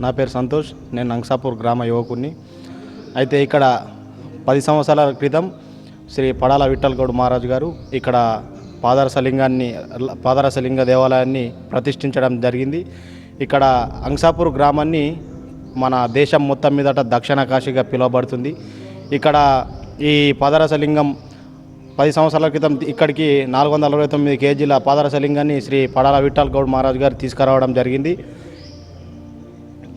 నా పేరు సంతోష్. నేను నంగసాపూర్ గ్రామ యువకుడిని. అయితే ఇక్కడ 10 సంవత్సరాల క్రితం శ్రీ పడాల విఠల్ గౌడ్ మహారాజ్ గారు ఇక్కడ పాదరసలింగ దేవాలయాన్ని ప్రతిష్ఠించడం జరిగింది. ఇక్కడ అంగసాపూర్ గ్రామాన్ని మన దేశం మొత్తం మీదట దక్షిణ కాశీగా పిలువబడుతుంది. ఇక్కడ ఈ పాదరసలింగం 10 సంవత్సరాల క్రితం ఇక్కడికి 469 కేజీల పాదరసలింగాన్ని శ్రీ పడాల విఠల్ గౌడ్ మహారాజ్ గారు తీసుకురావడం జరిగింది.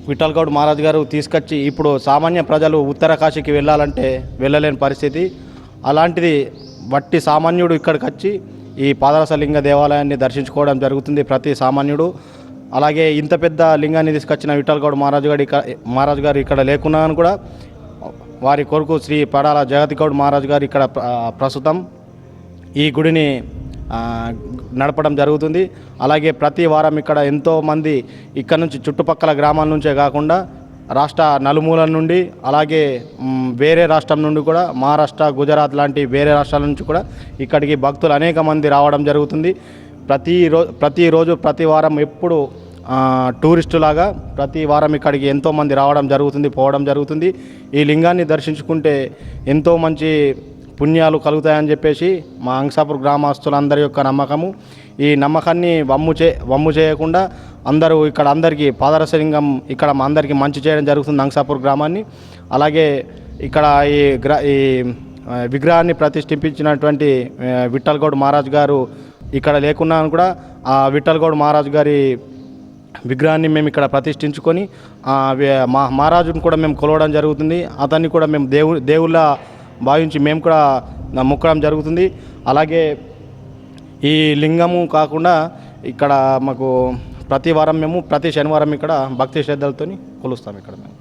విఠల్ గౌడ్ మహారాజ్ గారు తీసుకొచ్చి ఇప్పుడు సామాన్య ప్రజలు ఉత్తర కాశీకి వెళ్ళాలంటే వెళ్ళలేని పరిస్థితి. అలాంటిది వట్టి సామాన్యుడు ఇక్కడికి వచ్చి ఈ పాదరసలింగ దేవాలయాన్ని దర్శించుకోవడం జరుగుతుంది ప్రతి సామాన్యుడు. అలాగే ఇంత పెద్ద లింగాన్ని తీసుకొచ్చిన విఠల్ గౌడ్ మహారాజ్ గారు ఇక్కడ లేకున్నా కూడా వారి కొడుకు శ్రీ పడాల జగతి గౌడ్ మహారాజ్ గారు ఇక్కడ ప్రస్తుతం ఈ గుడిని నడపడం జరుగుతుంది. అలాగే ప్రతి వారం ఇక్కడ ఎంతోమంది ఇక్కడ నుంచి చుట్టుపక్కల గ్రామాల నుంచే కాకుండా రాష్ట్ర నలుమూలల నుండి అలాగే వేరే రాష్ట్రం నుండి కూడా మహారాష్ట్ర, గుజరాత్ లాంటి వేరే రాష్ట్రాల నుంచి కూడా ఇక్కడికి భక్తులు అనేక మంది రావడం జరుగుతుంది. ప్రతిరోజు ప్రతి వారం ఎప్పుడు టూరిస్టులాగా ప్రతి వారం ఇక్కడికి ఎంతోమంది రావడం జరుగుతుంది, పోవడం జరుగుతుంది. ఈ లింగాన్ని దర్శించుకుంటే ఎంతో మంచి పుణ్యాలు కలుగుతాయని చెప్పేసి మా అంగసాపూర్ గ్రామస్తులందరి యొక్క నమ్మకము. ఈ నమ్మకాన్ని వమ్ము చేయకుండా అందరూ ఇక్కడ అందరికీ పాదరసలింగం ఇక్కడ అందరికీ మంచి చేయడం జరుగుతుంది అంగసాపూర్ గ్రామాన్ని. అలాగే ఇక్కడ ఈ విగ్రహాన్ని ప్రతిష్ఠించినటువంటి విఠల్ గౌడ్ మహారాజ్ గారు ఇక్కడ లేకున్నా కూడా ఆ విఠల్ గౌడ్ మహారాజ్ గారి విగ్రహాన్ని మేము ఇక్కడ ప్రతిష్ఠించుకొని మహారాజును కూడా మేము కొలవడం జరుగుతుంది. అతన్ని కూడా మేము దేవుళ్ళ భావించి మేము కూడా మొక్కడం జరుగుతుంది. అలాగే ఈ లింగము కాకుండా ఇక్కడ మాకు ప్రతి శనివారం ఇక్కడ భక్తి శ్రద్ధలతో కొలుస్తాం ఇక్కడ మేము.